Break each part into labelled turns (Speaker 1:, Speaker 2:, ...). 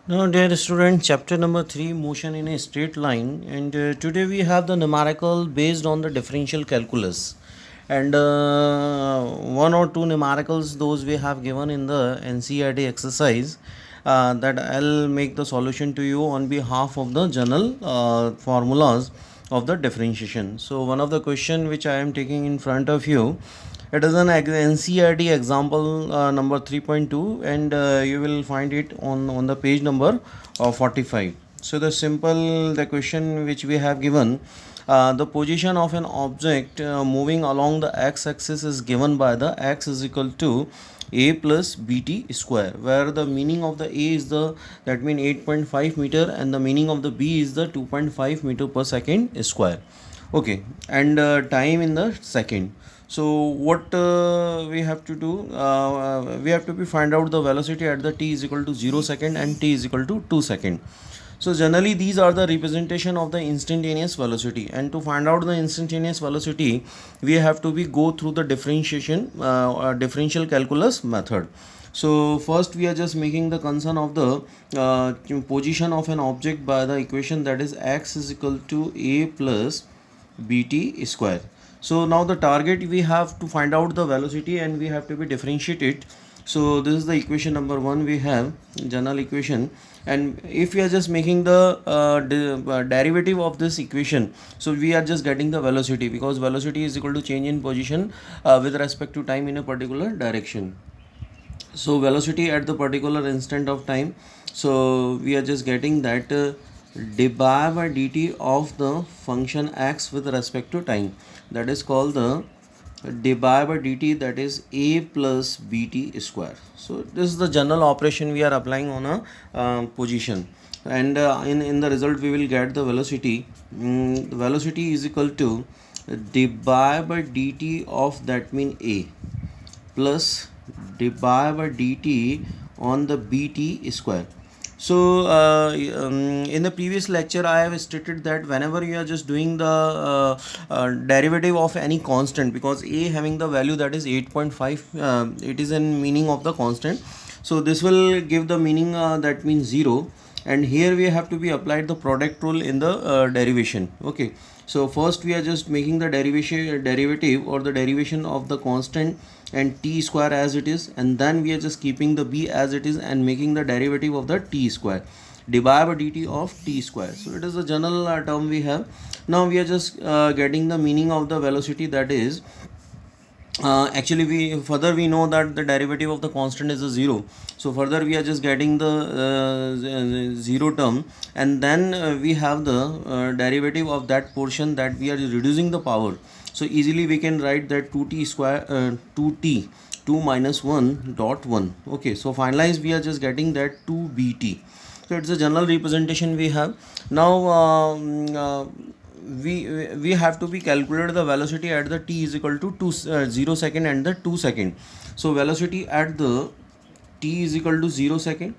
Speaker 1: Now, dear student, chapter number 3, motion in a straight line, and today we have the numerical based on the differential calculus, and one or two numericals those we have given in the NCERT exercise, that I'll make the solution to you on behalf of the general formulas of the differentiation. So one of the question which I am taking in front of you, it is an NCERT example number 3.2, and you will find it on the page number 45. So the question which we have given, the position of an object moving along the x-axis is given by the x is equal to a plus bt square, where the meaning of the a is the, that means 8.5 meter, and the meaning of the b is the 2.5 meter per second square. Okay, and time in the second. So what we have to do, we have to find out the velocity at the t is equal to 0 second and t is equal to 2 second. So generally these are the representation of the instantaneous velocity, and to find out the instantaneous velocity we have to go through the differential calculus method. So first we are just making the concern of the position of an object by the equation, that is x is equal to a plus bt square. So now the target, we have to find out the velocity and we have to be differentiate it. So this is the equation number 1, we have general equation, and if we are just making the derivative of this equation, so we are just getting the velocity, because velocity is equal to change in position with respect to time in a particular direction. So velocity at the particular instant of time, so we are just getting that dy by dt of the function x with respect to time, that is called the dy by dt, that is a plus bt square. So this is the general operation we are applying on a position, and in the result we will get the velocity. The velocity is equal to dy by dt of, that mean a, plus dy by dt on the bt square. So in the previous lecture I have stated that whenever you are just doing the derivative of any constant, because a having the value that is 8.5, it is in meaning of the constant, so this will give the meaning, that means 0, and here we have to be applied the product rule in the derivation. Okay, so first we are just making the derivative or the derivation of the constant and t square as it is, and then we are just keeping the b as it is and making the derivative of the t square, dy by dt of t square. So it is a general term we have. Now we are just getting the meaning of the velocity, that is actually we know that the derivative of the constant is a 0, so further we are just getting the 0 term, and then we have the derivative of that portion that we are reducing the power. So easily we can write that 2t square, 2t 2 minus 1 dot 1. Okay, so finalize we are just getting that 2bt. So it's a general representation we have. Now we have to be calculated the velocity at the t is equal to 0 second and the 2 second. So velocity at the t is equal to 0 second.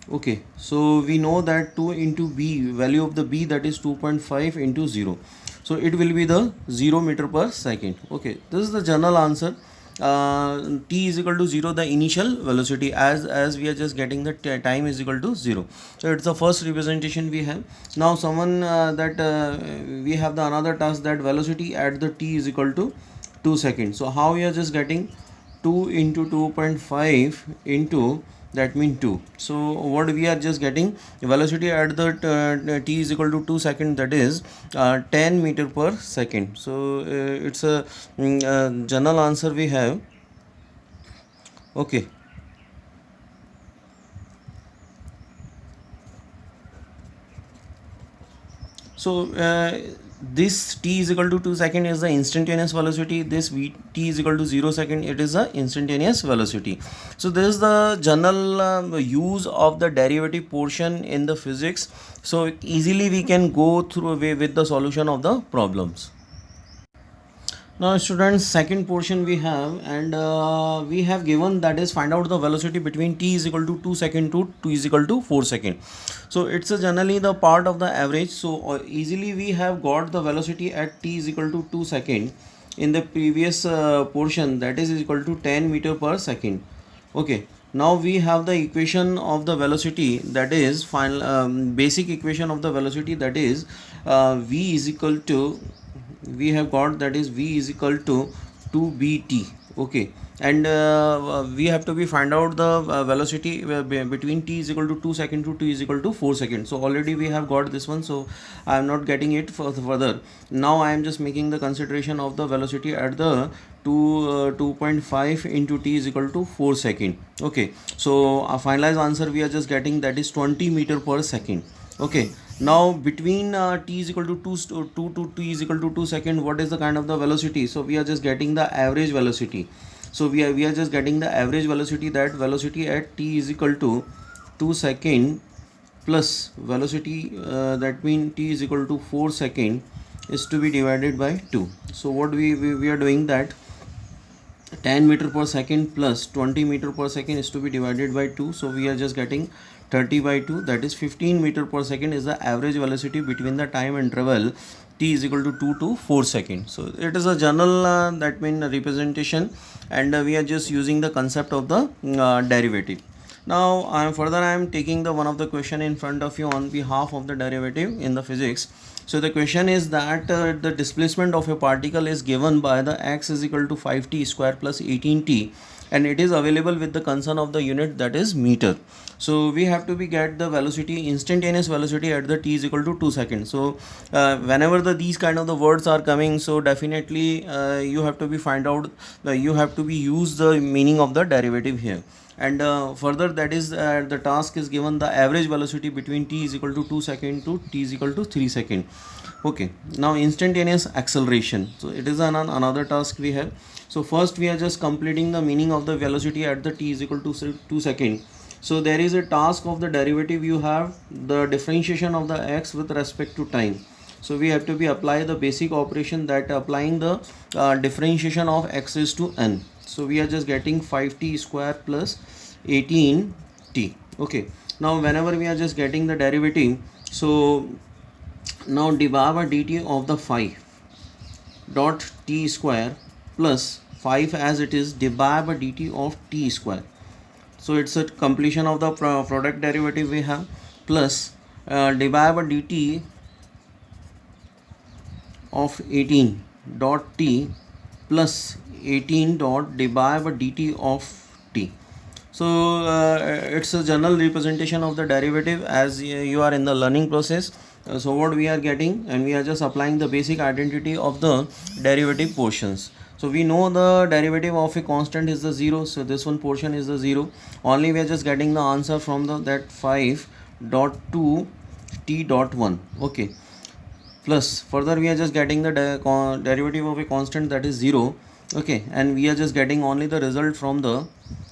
Speaker 1: Okay, so we know that 2 into b, value of the b, that is 2.5 into 0, so it will be the 0 meter per second. Okay, this is the general answer. T is equal to 0, the initial velocity, as we are just getting the time is equal to 0. So it's the first representation we have. Now someone that we have the another task, that velocity at the t is equal to 2 seconds. So how we are just getting 2 into 2.5 into, that means 2. So what we are just getting, velocity at the t is equal to 2 seconds, that is 10 meter per second. So it's a general answer we have. Okay, so this t is equal to 2 second is the instantaneous velocity, this t is equal to 0 second, it is the instantaneous velocity. So this is the general use of the derivative portion in the physics, so easily we can go through with the solution of the problems. Now students, second portion we have, and we have given, that is find out the velocity between t is equal to 2 second to 2 is equal to 4 second. So it's generally the part of the average, so easily we have got the velocity at t is equal to 2 second in the previous portion, that is equal to 10 meter per second. Okay, Now we have the equation of the velocity, that is final basic equation of the velocity, that is v is equal to, we have got, that is v is equal to 2bt. Okay, and we have to be find out the velocity between t is equal to 2 second to t is equal to 4 seconds. So already we have got this one, so I am not getting it further. Now I am just making the consideration of the velocity at the 2.5 into t is equal to 4 second. Okay, so a finalized answer we are just getting, that is 20 meter per second. Okay, now between t is equal to 2 to t is equal to 2 second, what is the kind of the velocity? So we are just getting the average velocity. So we are just getting the average velocity, that velocity at t is equal to 2 second plus velocity, that means t is equal to 4 second, is to be divided by 2. So what we are doing, that 10 meter per second plus 20 meter per second is to be divided by 2. So we are just getting 30 by 2, that is 15 meter per second is the average velocity between the time interval t is equal to 2 to 4 seconds. So it is a general that mean representation, and we are just using the concept of the derivative. Now I am taking the one of the question in front of you on behalf of the derivative in the physics. So the question is that the displacement of a particle is given by the x is equal to 5t square plus 18t, and it is available with the concern of the unit, that is meter. So we have to be get the velocity, instantaneous velocity at the t is equal to 2 seconds. So whenever these kind of the words are coming, so definitely you have to be find out, you have to be use the meaning of the derivative here. And further, that is the task is given the average velocity between t is equal to 2 second to t is equal to 3 second. Okay, now instantaneous acceleration, so it is another task we have. So first we are just completing the meaning of the velocity at the t is equal to 2 second. So there is a task of the derivative, you have the differentiation of the x with respect to time. So we have to be apply the basic operation, that applying the differentiation of x is to n. So we are just getting 5t square plus 18t. Okay, now whenever we are just getting the derivative, so now dy by dt of the 5 dot t square plus 5 as it is dy by dt of t square. So it's a completion of the product derivative we have, plus dy by dt of 18 dot t plus 18 dot dy by dt of t. So it's a general representation of the derivative as you are in the learning process. So what we are getting, and we are just applying the basic identity of the derivative portions. So we know the derivative of a constant is the 0, so this one portion is the 0. Only we are just getting the answer from the that 5 dot 2 t dot 1. Okay, plus further we are just getting the derivative of a constant, that is 0. Okay, and we are just getting only the result from the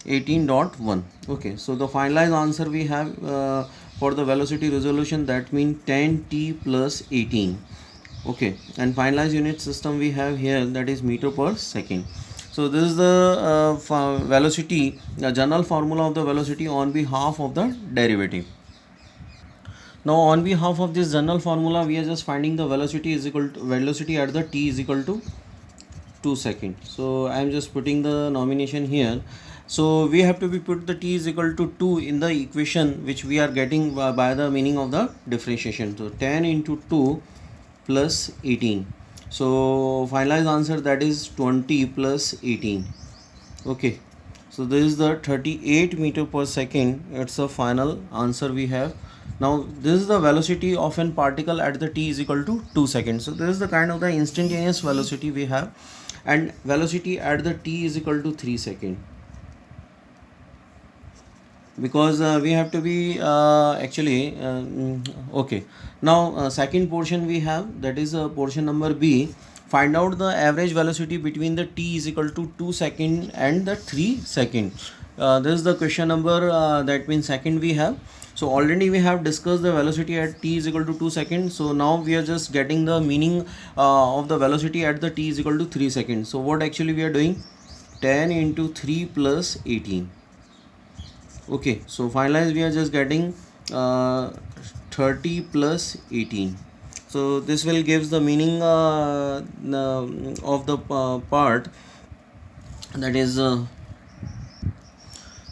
Speaker 1: 18.1. Okay, so the finalized answer we have for the velocity resolution, that means 10t plus 18. Okay, and finalized unit system we have here, that is meter per second. So this is the velocity, the general formula of the velocity on behalf of the derivative. Now on behalf of this general formula, we are just finding the velocity is equal to velocity at the t is equal to 2 seconds. So I am just putting the nomination here. So we have to be put the t is equal to 2 in the equation which we are getting by the meaning of the differentiation. So 10 into 2 plus 18. So finalized answer, that is 20 plus 18. Okay, so this is the 38 meter per second. It's the final answer we have. Now this is the velocity of an particle at the t is equal to 2 seconds. So this is the kind of the instantaneous velocity we have, and velocity at the t is equal to 3 seconds, because we have to be okay. Now second portion we have, that is portion number B. Find out the average velocity between the t is equal to 2 second and the 3 second. This is the question number, that means second we have. So already we have discussed the velocity at t is equal to 2 seconds. So now we are just getting the meaning of the velocity at the t is equal to 3 seconds. So what actually we are doing, 10 into 3 plus 18. Okay, so finalize we are just getting 30 plus 18. So this will gives the meaning of the part, that is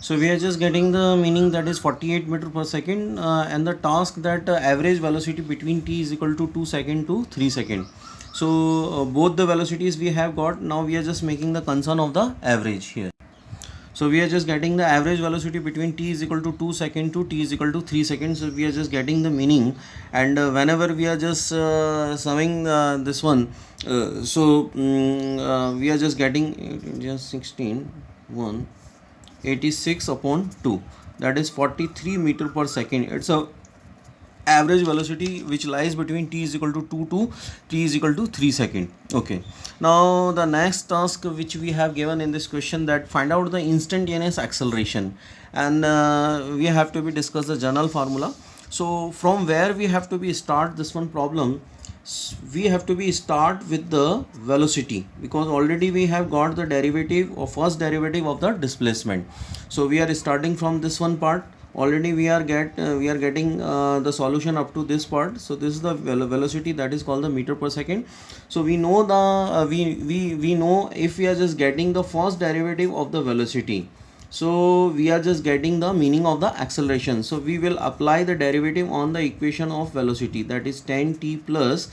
Speaker 1: So we are just getting the meaning that is 48 meter per second, and the task that average velocity between t is equal to 2 second to 3 second. So both the velocities we have got. Now we are just making the concern of the average here. So we are just getting the average velocity between t is equal to 2 second to t is equal to 3 seconds. So we are just getting the meaning, and whenever we are just summing this one, we are just getting just 16 1 86 upon 2, that is 43 meter per second. It's a average velocity which lies between t is equal to 2 to t is equal to 3 second. Okay, now the next task which we have given in this question, that find out the instantaneous acceleration, and we have to be discuss the general formula. So from where we have to be start this one problem, we have to be start with the velocity, because already we have got the derivative or first derivative of the displacement. So we are starting from this one part. Already we are getting the solution up to this part. So this is the velocity, that is called the meter per second. So we know the we know if we are just getting the first derivative of the velocity, so we are just getting the meaning of the acceleration. So we will apply the derivative on the equation of velocity, that is 10t plus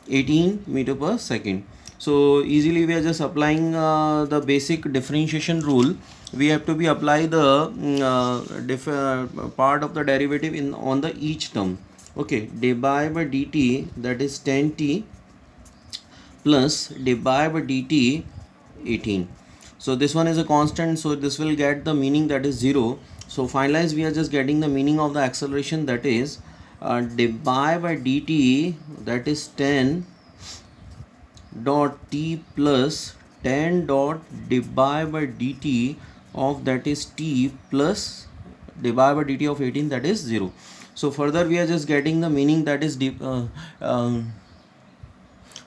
Speaker 1: 18 meter per second. So easily we are just applying the basic differentiation rule. We have to be apply the part of the derivative in on the each term. Okay, dy by dt, that is 10t plus dy by dt 18. So this one is a constant, so this will get the meaning, that is 0. So finalize, we are just getting the meaning of the acceleration, that is dy by dt, that is 10 dot t plus 10 dot dy by dt of, that is t plus dy by dt of 18, that is 0. So further we are just getting the meaning, that is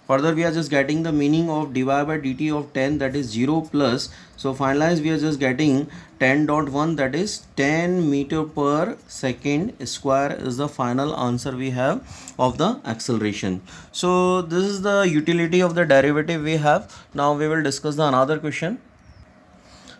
Speaker 1: further we are just getting the meaning of dy by dt of 10, that is 0 plus. So finalize, we are just getting 10.1, that is 10 meter per second square is the final answer we have of the acceleration. So this is the utility of the derivative we have. Now we will discuss the another question.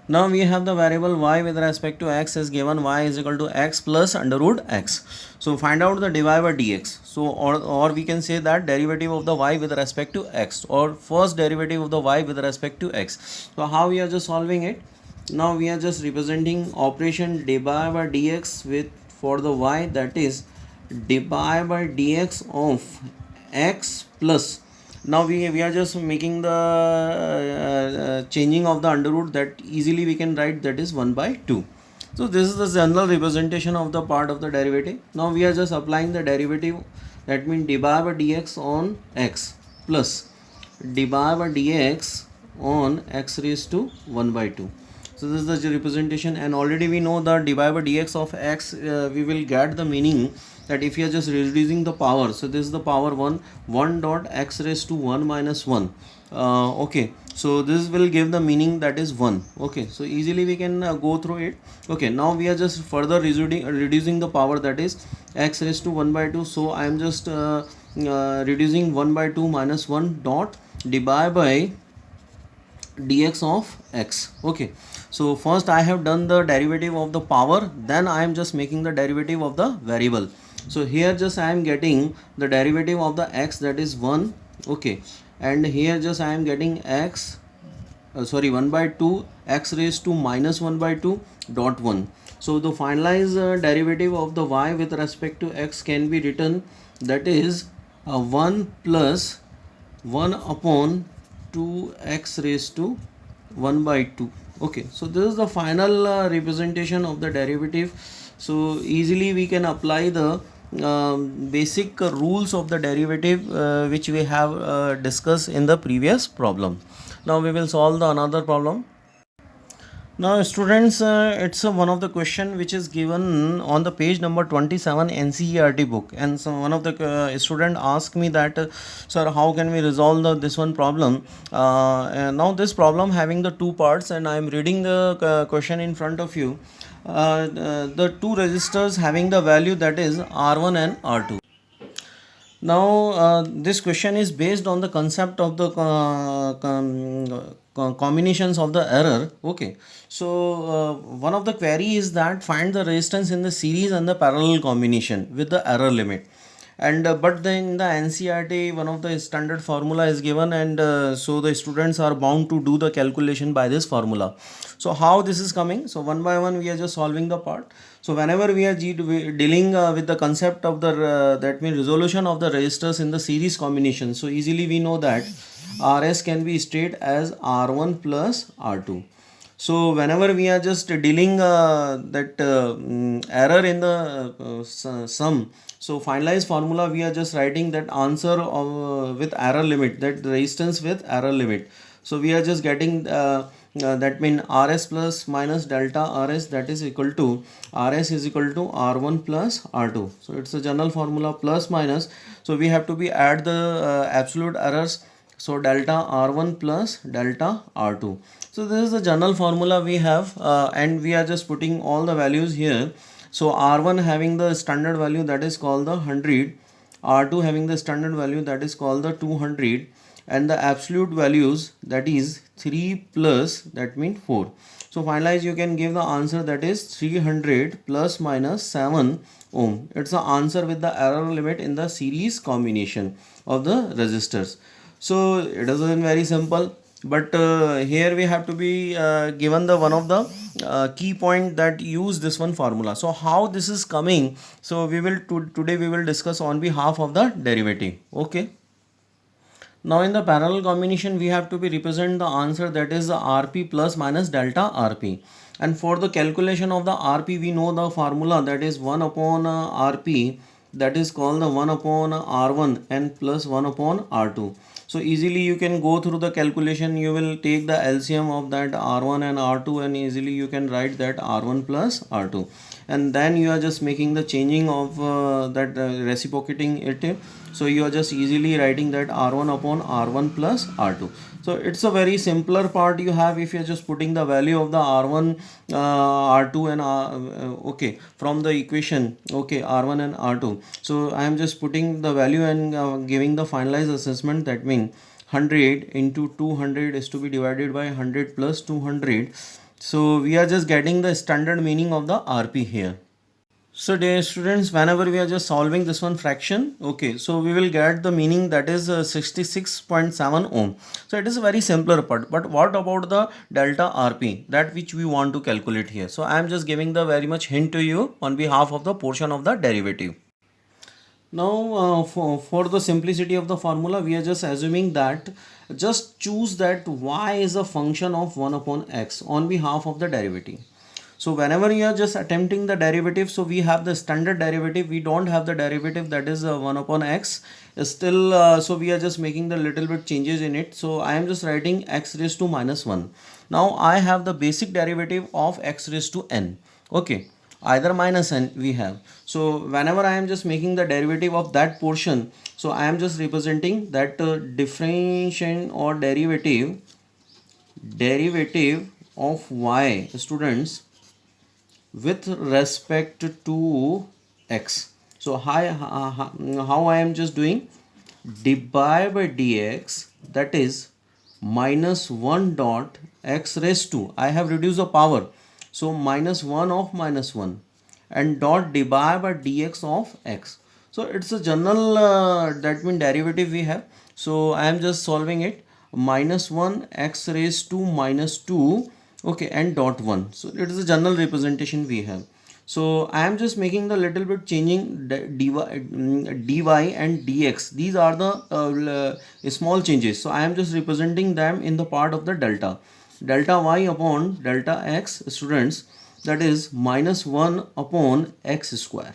Speaker 1: Now we have the variable y with respect to x is given, y is equal to x plus under root x. So find out the dy by dx. So or we can say that derivative of the y with respect to x, or first derivative of the y with respect to x. So how we are just solving it? Now we are just representing operation dy by dx with for the y, that is dy by dx of x plus. Now we are just making the changing of the under root, that easily we can write, that is 1 by 2. So this is the general representation of the part of the derivative. Now we are just applying the derivative, that means dy by dx on x plus dy by dx on x raised to 1 by 2. So this is the representation, and already we know the dy by dx of x, we will get the meaning that if you are just reducing the power, so this is the power 1 dot x raised to 1 minus 1. Okay, so this will give the meaning, that is 1. Okay, so easily we can go through it. Okay, now we are just further reducing the power, that is x raised to 1 by 2. So I am just reducing 1 by 2 minus 1 dot dy by dx of x. Okay, so first I have done the derivative of the power, then I am just making the derivative of the variable. So here just I am getting the derivative of the x, that is 1. Okay, and here just I am getting x 1 by 2 x raised to minus 1 by 2 dot 1. So the finalized derivative of the y with respect to x can be written, that is 1 plus 1 upon 2x raised to 1 by 2. Okay, so this is the final representation of the derivative. So easily we can apply the basic rules of the derivative which we have discussed in the previous problem. Now we will solve the another problem. Now students, it's one of the question which is given on the page number 27 NCERT book, and so one of the student asked me that sir, how can we resolve this one problem. And now this problem having the two parts, and I am reading the question in front of you. The two resistors having the value, that is R1 and R2. Now this question is based on the concept of the combinations of the error. Okay, so one of the query is that find the resistance in the series and the parallel combination with the error limit. And but then in the NCRT one of the standard formula is given, and so the students are bound to do the calculation by this formula. So how this is coming? So one by one we are just solving the part. So whenever we are dealing with the concept of the that means resolution of the resistors in the series combination, so easily we know that RS can be stated as R1 plus R2. So whenever we are just dealing that error in the sum, so finalized formula we are just writing that answer of, with error limit, that resistance with error limit. So we are just getting that mean RS plus minus delta RS, that is equal to RS is equal to R1 plus R2. So it's a general formula plus minus. So we have to be add the absolute errors. So delta R1 plus delta R2. So this is the general formula we have, and we are just putting all the values here. So R1 having the standard value, that is called the 100, R2 having the standard value, that is called the 200, and the absolute values, that is 3 plus, that means 4. So finalize you can give the answer, that is 300 plus minus 7 ohm. It's the answer with the error limit in the series combination of the resistors. So it is very simple, but here we have to be given the one of the key point that use this one formula. So how this is coming? So we will today we will discuss on behalf of the derivative. Okay. Now in the parallel combination we have to be represent the answer, that is the Rp plus minus delta Rp. And for the calculation of the Rp we know the formula, that is 1 upon Rp, that is called the 1 upon R1 and plus 1 upon R2. So easily you can go through the calculation, you will take the LCM of that R1 and R2 and easily you can write that R1 plus R2, and then you are just making the changing of that reciprocating it. So you are just easily writing that R1 upon R1 plus R2. So it's a very simpler part you have if you're just putting the value of the R1, R2 and okay, from the equation, okay, R1 and R2. So I am just putting the value and giving the finalized assessment, that means 100 into 200 is to be divided by 100 plus 200. So we are just getting the standard meaning of the RP here. So dear students, whenever we are just solving this one fraction, okay, so we will get the meaning, that is 66.7 ohm. So it is a very simpler part, but what about the delta RP, that which we want to calculate here? So I am just giving the very much hint to you on behalf of the portion of the derivative. Now for the simplicity of the formula, we are just assuming that just choose that y is a function of 1 upon x on behalf of the derivative. So whenever you are just attempting the derivative, so we have the standard derivative, we don't have the derivative, that is 1 upon x still, so we are just making the little bit changes in it. So I am just writing x raised to minus 1. Now I have the basic derivative of x raised to n. Okay, either minus n we have. So whenever I am just making the derivative of that portion, so I am just representing that differentiation or derivative of y, students, with respect to x. So how I am just doing dy by dx, that is minus 1 dot x raised to, I have reduced the power, so minus 1 of minus 1, and dot dy by dx of x. So it's a general that mean derivative we have. So I am just solving it, minus 1 x raised to minus 2, okay, and dot 1. So it is a general representation we have. So I am just making the little bit changing dy and dx. These are the small changes. So I am just representing them in the part of the delta y upon delta x, students, that is minus 1 upon x square.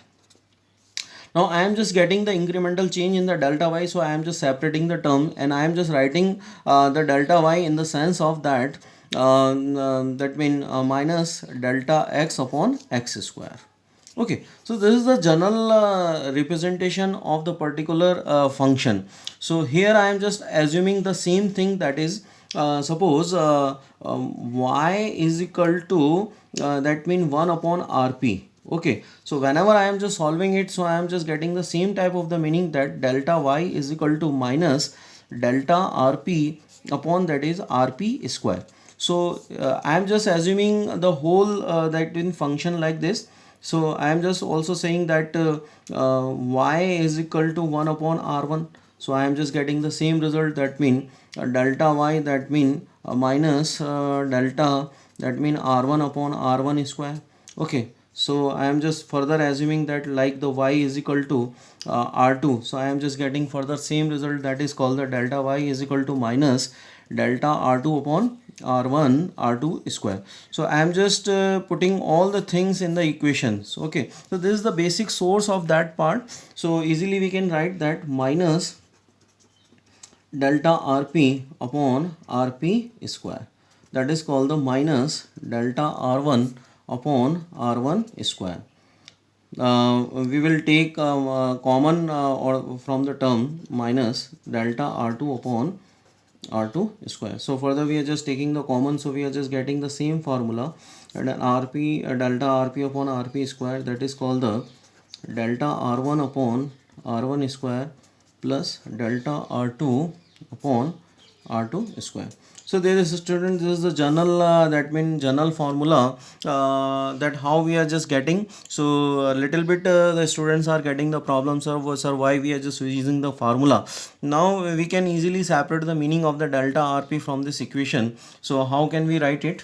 Speaker 1: Now I am just getting the incremental change in the delta y, so I am just separating the term and I am just writing the delta y in the sense of that that mean minus delta x upon x square. Okay, so this is the general representation of the particular function. So here I am just assuming the same thing, that is suppose y is equal to that mean 1 upon rp. Okay, so whenever I am just solving it, so I am just getting the same type of the meaning, that delta y is equal to minus delta rp upon that is rp square. So I am just assuming the whole that in function like this. So I am just also saying that y is equal to 1 upon r1. So I am just getting the same result, that mean delta y, that mean minus delta, that mean r1 upon r1 square. Okay, so I am just further assuming that like the y is equal to r2. So I am just getting further same result, that is called the delta y is equal to minus delta r2 upon r1 r2 square. So I am just putting all the things in the equations. Okay, so this is the basic source of that part. So easily we can write that minus delta rp upon rp square, that is called the minus delta r1 upon r1 square. We will take common or from the term minus delta r2 upon r2 square. So further we are just taking the common, so we are just getting the same formula, and an rp delta rp upon rp square, that is called the delta r1 upon r1 square plus delta r2 upon r2 square. So there is a student, this is the general that means general formula that how we are just getting. So a little bit the students are getting the problems of sir why we are just using the formula. Now we can easily separate the meaning of the delta rp from this equation. So how can we write it?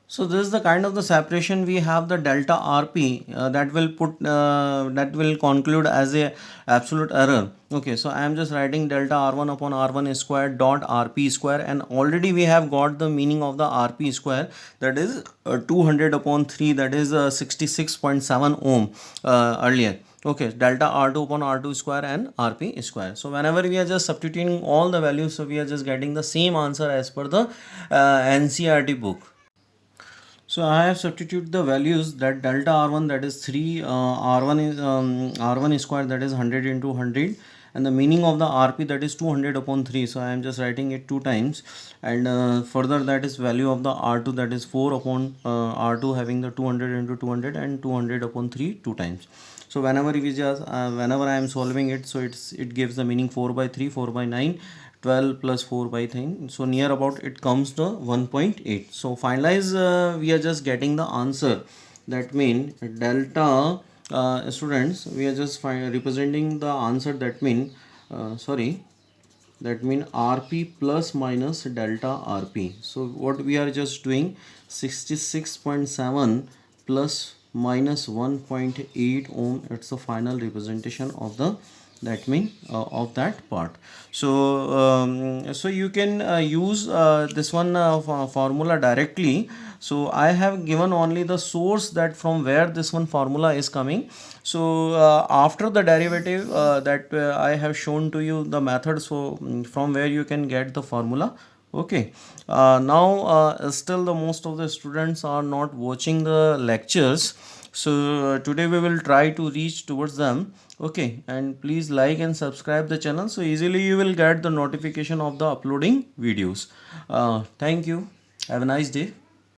Speaker 1: So this is the kind of the separation. We have the delta rp that will conclude as a absolute error. Okay, so I am just writing delta r1 upon r1 square dot rp square, and already we have got the meaning of the rp square, that is 200 upon 3, that is 66.7 ohm earlier. Okay, delta r2 upon r2 square and rp square. So whenever we are just substituting all the values, so we are just getting the same answer as per the ncrt book. So I have substituted the values, that delta r1 that is 3, r1 is r1 square, that is 100 into 100, and the meaning of the rp, that is 200 upon 3. So I am just writing it two times, and further that is value of the r2, that is 4 upon r2, having the 200 into 200 and 200 upon 3 two times. So whenever we just whenever I am solving it, so it gives the meaning 4 by 3, 4 by 9, 12 plus 4 by 10. So near about it comes to 1.8. So finalize, we are just getting the answer, that mean delta students, we are just representing the answer, that mean sorry, that mean rp plus minus delta rp. So what we are just doing, 66.7 plus minus 1.8 ohm, it's the final representation of the, that mean of that part. So so you can use this one formula directly. So I have given only the source, that from where this one formula is coming. So after the derivative that I have shown to you the method, so from where you can get the formula. Okay, now still the most of the students are not watching the lectures. So today we will try to reach towards them. Okay, and please like and subscribe the channel, so easily you will get the notification of the uploading videos. Thank you, have a nice day.